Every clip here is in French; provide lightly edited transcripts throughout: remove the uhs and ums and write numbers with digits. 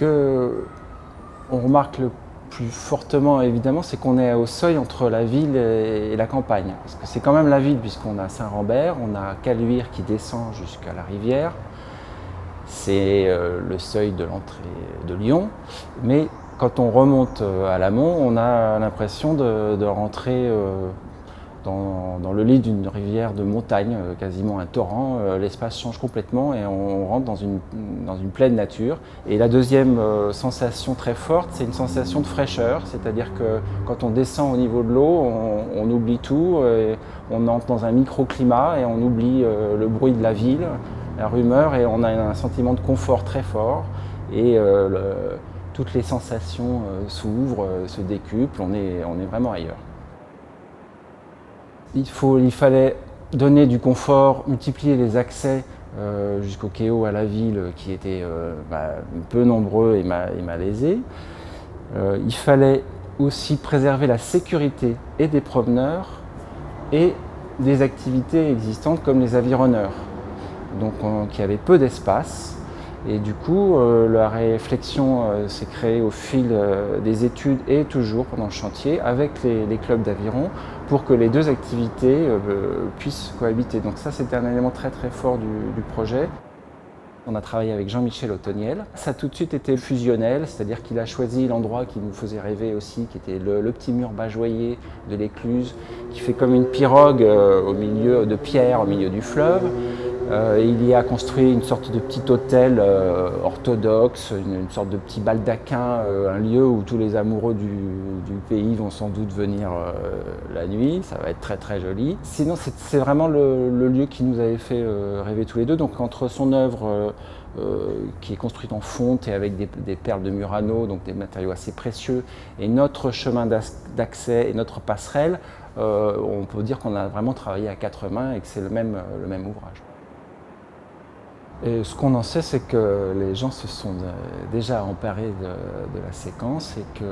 que on remarque le plus fortement, évidemment, c'est qu'on est au seuil entre la ville et la campagne. Parce que c'est quand même la ville, puisqu'on a Saint-Rambert, on a Caluire qui descend jusqu'à la rivière. C'est le seuil de l'entrée de Lyon. Mais quand on remonte à l'amont, on a l'impression de rentrer dans le lit d'une rivière de montagne, quasiment un torrent. L'espace change complètement et on rentre dans une pleine nature. Et la deuxième sensation très forte, c'est une sensation de fraîcheur, c'est-à-dire que quand on descend au niveau de l'eau, on oublie tout, on entre dans un microclimat et on oublie le bruit de la ville, la rumeur, et on a un sentiment de confort très fort. Et toutes les sensations s'ouvrent, se décuplent, on est vraiment ailleurs. Il fallait donner du confort, multiplier les accès jusqu'au Kéo à la ville qui étaient peu nombreux et malaisés. Il fallait aussi préserver la sécurité et des promeneurs et des activités existantes comme les avironneurs, donc qui avaient peu d'espace. Et du coup, la réflexion s'est créée au fil des études et toujours pendant le chantier avec les clubs d'aviron pour que les deux activités puissent cohabiter. Donc ça, c'était un élément très très fort du projet. On a travaillé avec Jean-Michel Ottoniel. Ça a tout de suite été fusionnel, c'est-à-dire qu'il a choisi l'endroit qui nous faisait rêver aussi, qui était le petit mur bajoyé de l'écluse, qui fait comme une pirogue au milieu de pierre, au milieu du fleuve. Il y a construit une sorte de petit hôtel orthodoxe, une sorte de petit baldaquin, un lieu où tous les amoureux du pays vont sans doute venir la nuit. Ça va être très très joli. Sinon, c'est vraiment le lieu qui nous avait fait rêver tous les deux. Donc entre son œuvre qui est construite en fonte et avec des perles de Murano, donc des matériaux assez précieux, et notre chemin d'accès et notre passerelle, on peut dire qu'on a vraiment travaillé à quatre mains et que c'est le même ouvrage. Et ce qu'on en sait, c'est que les gens se sont déjà emparés de la séquence et que,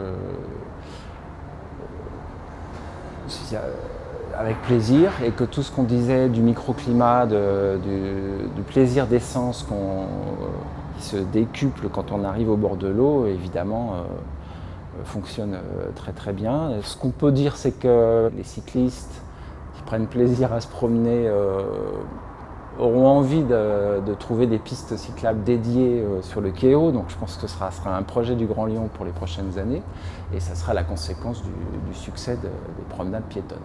avec plaisir, et que tout ce qu'on disait du microclimat, du plaisir d'essence qui se décuple quand on arrive au bord de l'eau, évidemment, fonctionne très très bien. Ce qu'on peut dire, c'est que les cyclistes qui prennent plaisir à se promener auront envie de trouver des pistes cyclables dédiées sur le Kéo. Donc je pense que ce sera un projet du Grand Lyon pour les prochaines années et ça sera la conséquence du succès des promenades piétonnes.